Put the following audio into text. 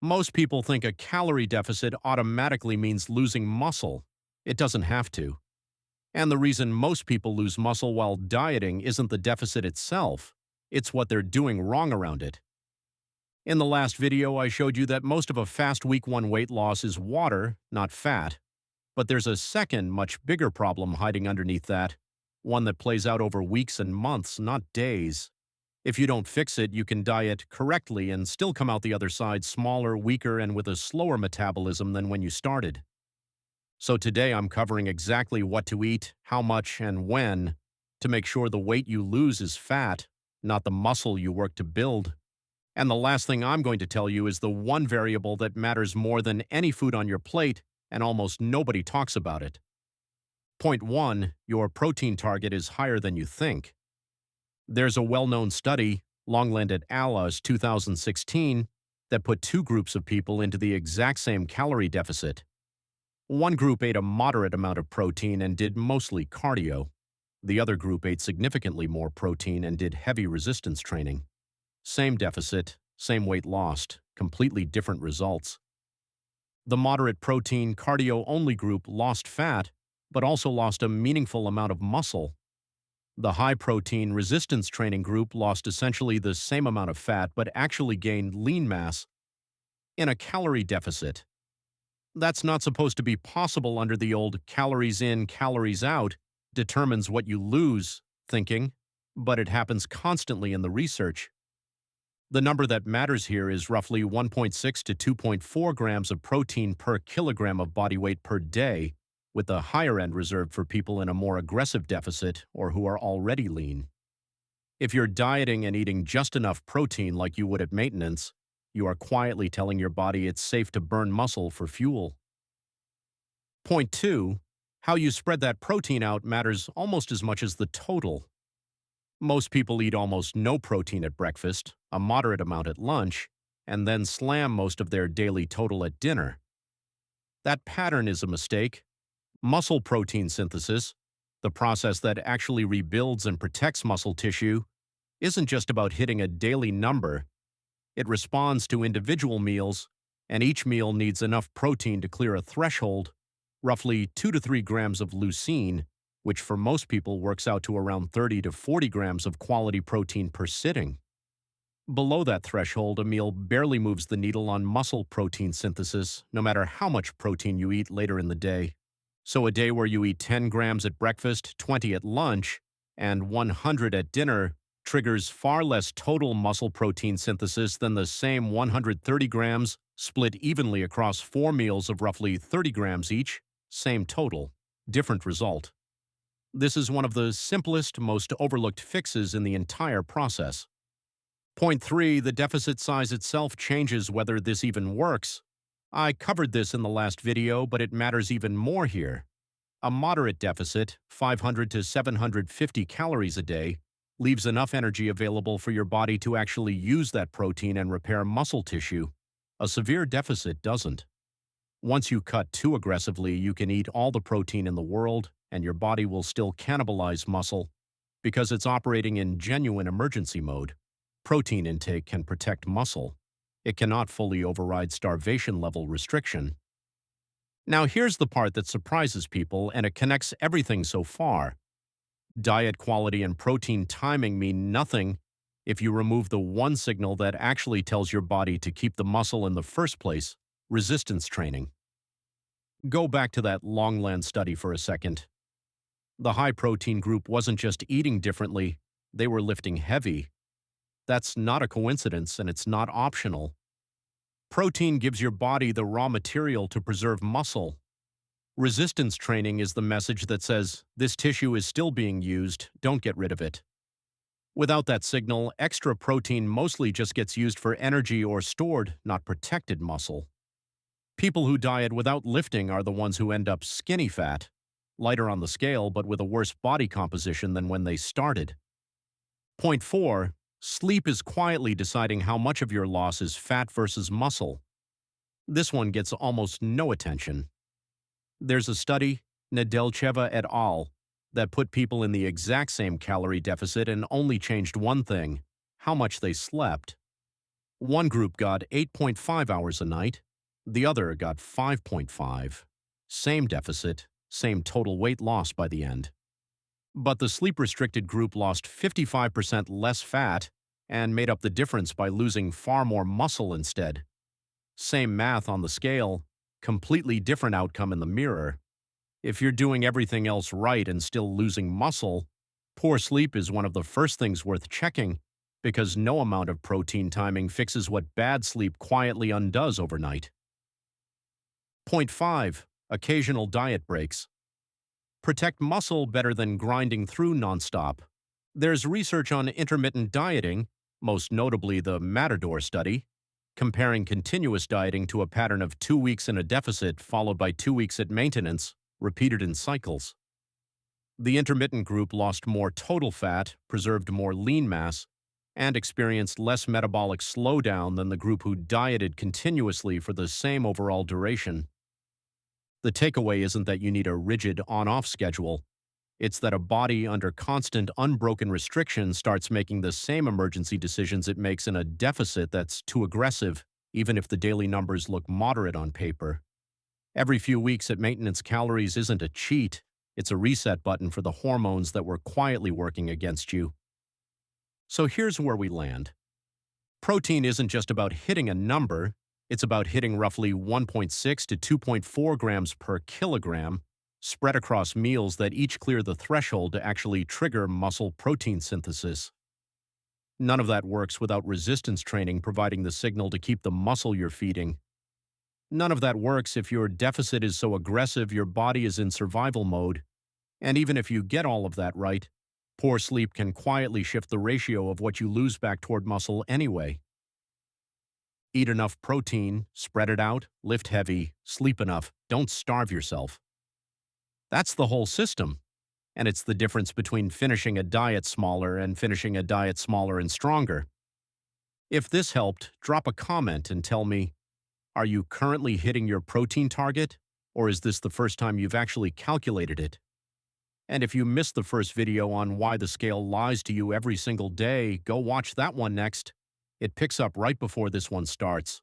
Most people think a calorie deficit automatically means losing muscle. It doesn't have to. And the reason most people lose muscle while dieting isn't the deficit itself, it's what they're doing wrong around it. In the last video, I showed you that most of a fast week 1 weight loss is water, not fat. But there's a second, much bigger problem hiding underneath that, one that plays out over weeks and months, not days. If you don't fix it, you can diet correctly and still come out the other side smaller, weaker, and with a slower metabolism than when you started. So today I'm covering exactly what to eat, how much, and when to make sure the weight you lose is fat, not the muscle you work to build. And the last thing I'm going to tell you is the one variable that matters more than any food on your plate, and almost nobody talks about it. Point 1, your protein target is higher than you think. There's a well-known study, Longland et al. 2016, that put two groups of people into the exact same calorie deficit. One group ate a moderate amount of protein and did mostly cardio. The other group ate significantly more protein and did heavy resistance training. Same deficit, same weight lost, completely different results. The moderate protein cardio-only group lost fat, but also lost a meaningful amount of muscle. The high-protein resistance training group lost essentially the same amount of fat but actually gained lean mass in a calorie deficit. That's not supposed to be possible under the old calories in, calories out determines what you lose thinking, but it happens constantly in the research. The number that matters here is roughly 1.6 to 2.4 grams of protein per kilogram of body weight per day, with the higher end reserved for people in a more aggressive deficit or who are already lean. If you're dieting and eating just enough protein like you would at maintenance, you are quietly telling your body it's safe to burn muscle for fuel. Point 2, how you spread that protein out matters almost as much as the total. Most people eat almost no protein at breakfast, a moderate amount at lunch, and then slam most of their daily total at dinner. That pattern is a mistake. Muscle protein synthesis, the process that actually rebuilds and protects muscle tissue, isn't just about hitting a daily number. It responds to individual meals, and each meal needs enough protein to clear a threshold, roughly 2 to 3 grams of leucine, which for most people works out to around 30 to 40 grams of quality protein per sitting. Below that threshold, a meal barely moves the needle on muscle protein synthesis, no matter how much protein you eat later in the day. So a day where you eat 10 grams at breakfast, 20 at lunch, and 100 at dinner triggers far less total muscle protein synthesis than the same 130 grams split evenly across 4 meals of roughly 30 grams each, same total, different result. This is one of the simplest, most overlooked fixes in the entire process. Point 3, the deficit size itself changes whether this even works. I covered this in the last video, but it matters even more here. A moderate deficit, 500 to 750 calories a day, leaves enough energy available for your body to actually use that protein and repair muscle tissue. A severe deficit doesn't. Once you cut too aggressively, you can eat all the protein in the world, and your body will still cannibalize muscle because it's operating in genuine emergency mode. Protein intake can protect muscle. It cannot fully override starvation level restriction. Now here's the part that surprises people, and it connects everything so far. Diet quality and protein timing mean nothing if you remove the one signal that actually tells your body to keep the muscle in the first place, resistance training. Go back to that Longland study for a second. The high-protein group wasn't just eating differently, they were lifting heavy. That's not a coincidence, and it's not optional. Protein gives your body the raw material to preserve muscle. Resistance training is the message that says, this tissue is still being used, don't get rid of it. Without that signal, extra protein mostly just gets used for energy or stored, not protected muscle. People who diet without lifting are the ones who end up skinny fat, lighter on the scale but with a worse body composition than when they started. Point 4. Sleep is quietly deciding how much of your loss is fat versus muscle. This one gets almost no attention. There's a study, Nedelcheva et al., that put people in the exact same calorie deficit and only changed one thing: how much they slept. One group got 8.5 hours a night, the other got 5.5. Same deficit, same total weight loss by the end. But the sleep-restricted group lost 55% less fat and made up the difference by losing far more muscle instead. Same math on the scale, completely different outcome in the mirror. If you're doing everything else right and still losing muscle, poor sleep is one of the first things worth checking because no amount of protein timing fixes what bad sleep quietly undoes overnight. Point 5. Occasional diet breaks. Protect muscle better than grinding through nonstop. There's research on intermittent dieting, most notably the Matador study, comparing continuous dieting to a pattern of 2 weeks in a deficit followed by 2 weeks at maintenance, repeated in cycles. The intermittent group lost more total fat, preserved more lean mass, and experienced less metabolic slowdown than the group who dieted continuously for the same overall duration. The takeaway isn't that you need a rigid on-off schedule. It's that a body under constant, unbroken restriction starts making the same emergency decisions it makes in a deficit that's too aggressive, even if the daily numbers look moderate on paper. Every few weeks at maintenance calories isn't a cheat, it's a reset button for the hormones that were quietly working against you. So here's where we land. Protein isn't just about hitting a number, it's about hitting roughly 1.6 to 2.4 grams per kilogram, spread across meals that each clear the threshold to actually trigger muscle protein synthesis. None of that works without resistance training providing the signal to keep the muscle you're feeding. None of that works if your deficit is so aggressive your body is in survival mode. And even if you get all of that right, poor sleep can quietly shift the ratio of what you lose back toward muscle anyway. Eat enough protein, spread it out, lift heavy, sleep enough, don't starve yourself. That's the whole system. And it's the difference between finishing a diet smaller and finishing a diet smaller and stronger. If this helped, drop a comment and tell me, are you currently hitting your protein target, or is this the first time you've actually calculated it? And if you missed the first video on why the scale lies to you every single day, go watch that one next. It picks up right before this one starts.